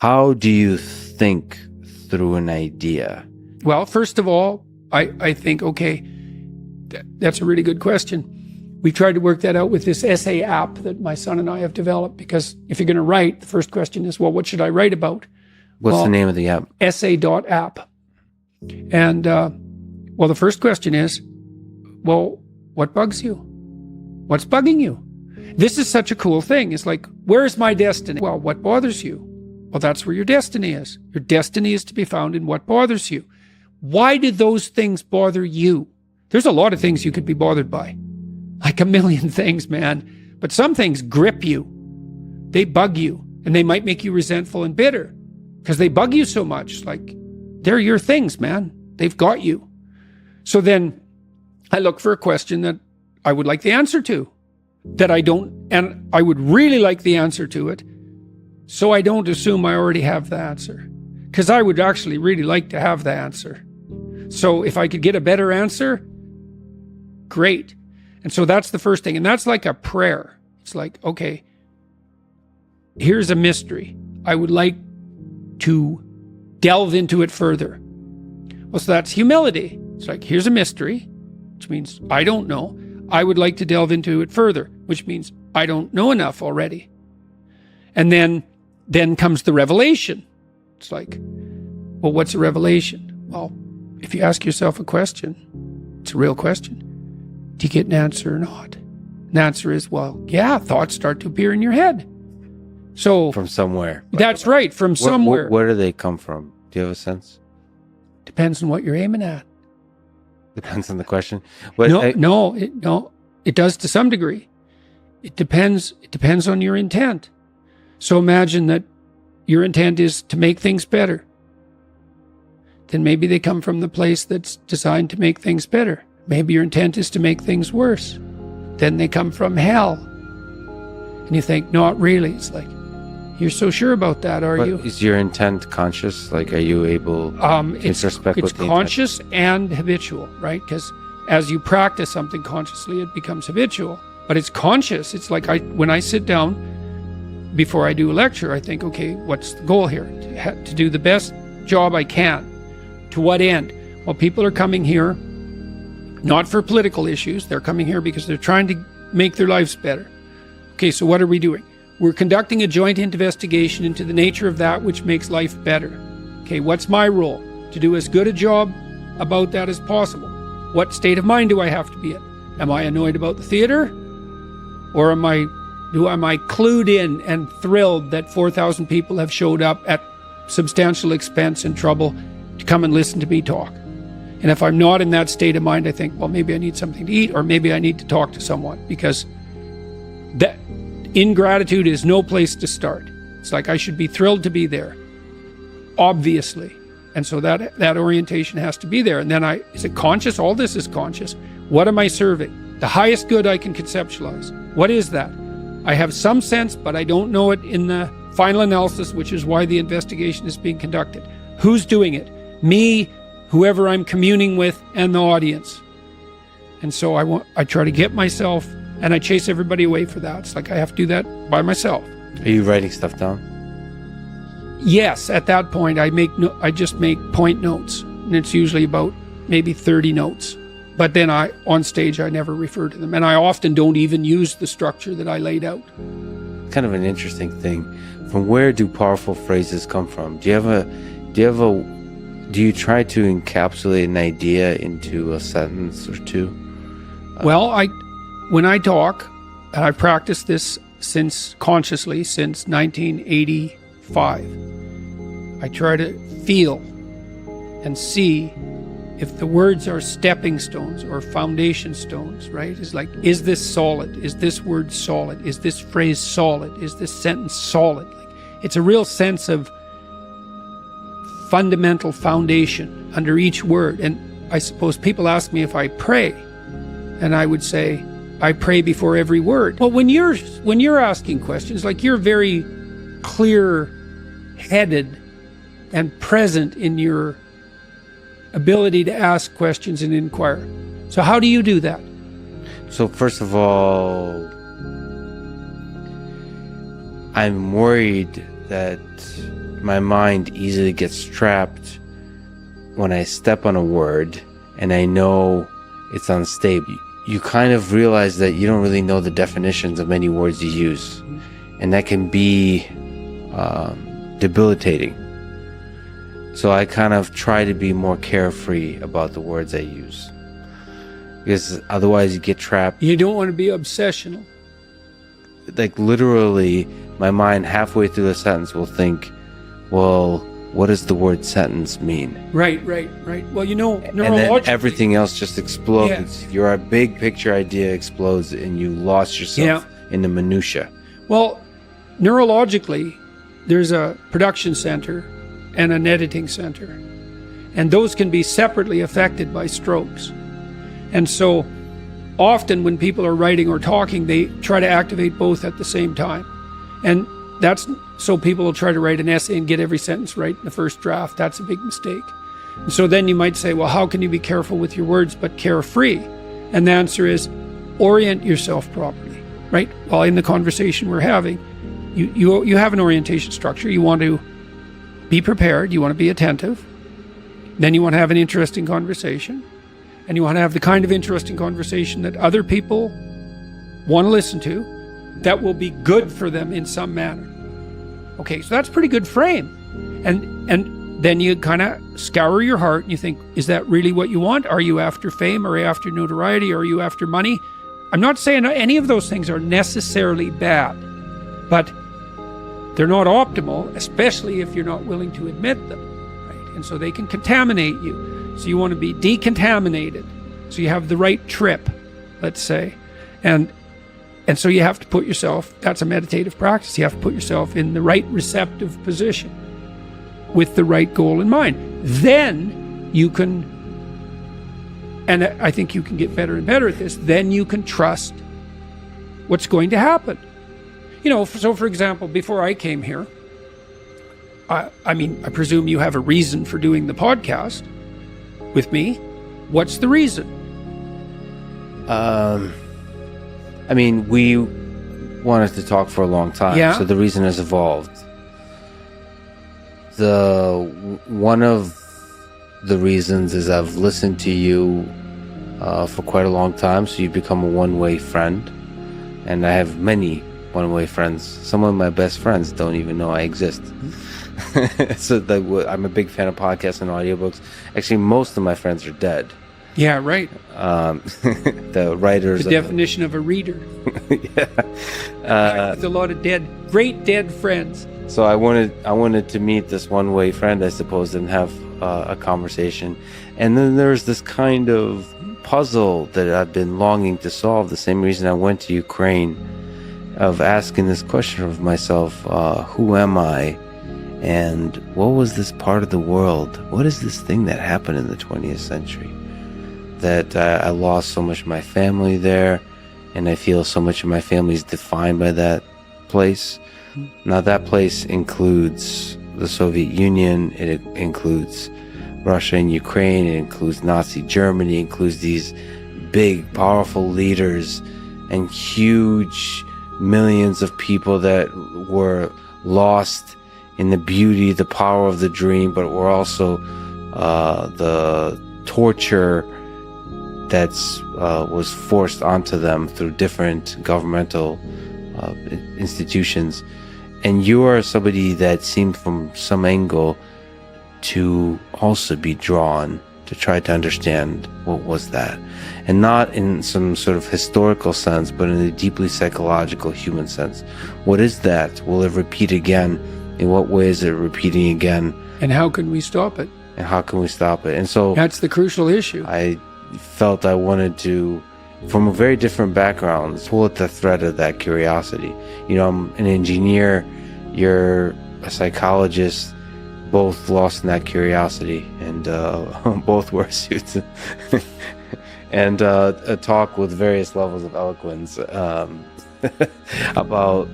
How do you think through an idea? Well, first of all, I think, okay, that's a really good question. We've tried to work that out with this essay app that my son and I have developed, because if you're going to write, the first question is, well, what should I write about? What's the name of the app? Essay.app. And, well, the first question is, well, what bugs you? What's bugging you? This is such a cool thing. It's like, where's my destiny? Well, what bothers you? Well, that's where your destiny is. Your destiny is to be found in what bothers you. Why do those things bother you? There's a lot of things you could be bothered by. Like a million things, man. But some things grip you. They bug you. And they might make you resentful and bitter because they bug you so much. Like, they're your things, man. They've got you. So then I look for a question that I would like the answer to, that I don't, and I would really like the answer to it, so I don't assume I already have the answer. Because I would actually really like to have the answer. So if I could get a better answer, great. And so that's the first thing. And that's like a prayer. It's like, okay, here's a mystery. I would like to delve into it further. Well, so that's humility. It's like, here's a mystery, which means I don't know. I would like to delve into it further, which means I don't know enough already. And then comes the revelation. It's like, well, what's a revelation? Well, if you ask yourself a question, it's a real question. Do you get an answer or not? And the answer is, well, yeah, thoughts start to appear in your head. So From somewhere. that's right, from somewhere. Where do they come from? Do you have a sense? Depends on what you're aiming at. Depends on the question. It does to some degree. It depends on your intent. So imagine that your intent is to make things better. Then maybe they come from the place that's designed to make things better. Maybe your intent is to make things worse. Then they come from hell. And you think, not really. It's like, you're so sure about that, are you? Is your intent conscious? Like, are you able to introspect It's with the conscious and habitual, right? Because as you practice something consciously, it becomes habitual. But it's conscious. It's like when I sit down before I do a lecture, I think, okay, what's the goal here? To do the best job I can. To what end? Well, people are coming here not for political issues. They're coming here because they're trying to make their lives better. Okay, so what are we doing? We're conducting a joint investigation into the nature of that which makes life better. Okay, what's my role? To do as good a job about that as possible. What state of mind do I have to be in? Am I annoyed about the theater? Or am I clued in and thrilled that 4,000 people have showed up at substantial expense and trouble to come and listen to me talk? And if I'm not in that state of mind, I think, well, maybe I need something to eat, or maybe I need to talk to someone, because that ingratitude is no place to start. It's like I should be thrilled to be there, obviously. And so that orientation has to be there. And then is it conscious? All this is conscious. What am I serving? The highest good I can conceptualize. What is that? I have some sense, but I don't know it in the final analysis, which is why the investigation is being conducted. Who's doing it? Me, whoever I'm communing with, and the audience. And so I try to get myself, and I chase everybody away for that. It's like I have to do that by myself. Are you writing stuff down? Yes, at that point I just make point notes, and it's usually about maybe 30 notes. But then on stage I never refer to them, and I often don't even use the structure that I laid out. Kind of an interesting thing. From where do powerful phrases come from? Do you try to encapsulate an idea into a sentence or two? Well, when I talk, and I've practiced this consciously since 1985, I try to feel and see if the words are stepping stones or foundation stones, right? It's like, is this solid? Is this word solid? Is this phrase solid? Is this sentence solid? Like, it's a real sense of fundamental foundation under each word. And I suppose people ask me if I pray, and I would say, I pray before every word. Well, when you're asking questions, like, you're very clear-headed and present in your ability to ask questions and inquire. So how do you do that? So first of all, I'm worried that my mind easily gets trapped when I step on a word and I know it's unstable. You kind of realize that you don't really know the definitions of many words you use, and that can be debilitating. So I kind of try to be more carefree about the words I use, because otherwise you get trapped. You don't want to be obsessional. Like literally, my mind halfway through a sentence will think, well, what does the word sentence mean? Right. Well, you know, and then everything else just explodes. Yeah. Your big picture idea explodes and you lost yourself in the minutia. Well, neurologically, there's a production center and an editing center, and those can be separately affected by strokes. And so often when people are writing or talking, they try to activate both at the same time. And that's so people will try to write an essay and get every sentence right in the first draft. That's a big mistake. And so then you might say, well, how can you be careful with your words but carefree? And the answer is orient yourself properly, right? While in the conversation we're having, you have an orientation structure. You want to be prepared. You want to be attentive. Then you want to have an interesting conversation. And you want to have the kind of interesting conversation that other people want to listen to, that will be good for them in some manner. Okay, so that's a pretty good frame. And then you kind of scour your heart and you think, is that really what you want? Are you after fame? Are you after notoriety? Are you after money? I'm not saying any of those things are necessarily bad, but they're not optimal, especially if you're not willing to admit them, right? And so they can contaminate you. So you want to be decontaminated. So you have the right trip, let's say. And so you have to put yourself, that's a meditative practice, you have to put yourself in the right receptive position with the right goal in mind. Then you can, and I think you can get better and better at this, then you can trust what's going to happen. You know, so for example, before I came here, I mean, I presume you have a reason for doing the podcast with me. What's the reason? I mean, we wanted to talk for a long time, so the reason has evolved. One of the reasons is I've listened to you for quite a long time, so you've become a one-way friend, and I have many one-way friends. Some of my best friends don't even know I exist. So I'm a big fan of podcasts and audiobooks. Actually, most of my friends are dead. Yeah, right. The writers. The definition of a reader. With a lot of great dead friends. So I wanted to meet this one-way friend, I suppose, and have a conversation. And then there's this kind of puzzle that I've been longing to solve. The same reason I went to Ukraine, of asking this question of myself: who am I? And what was this part of the world? What is this thing that happened in the 20th century? That I lost so much of my family there, and I feel so much of my family is defined by that place. Now that place includes the Soviet Union, it includes Russia and Ukraine, it includes Nazi Germany, it includes these big, powerful leaders and huge millions of people that were lost in the beauty, the power of the dream, but were also the torture that was forced onto them through different governmental institutions. And you are somebody that seemed from some angle to also be drawn to try to understand what was that. And not in some sort of historical sense, but in a deeply psychological human sense. What is that? Will it repeat again? In what way is it repeating again? And how can we stop it? And how can we stop it? And so that's the crucial issue. I felt I wanted to, from a very different background, pull at the thread of that curiosity. You know, I'm an engineer, you're a psychologist, both lost in that curiosity, and both wear suits. And a talk with various levels of eloquence about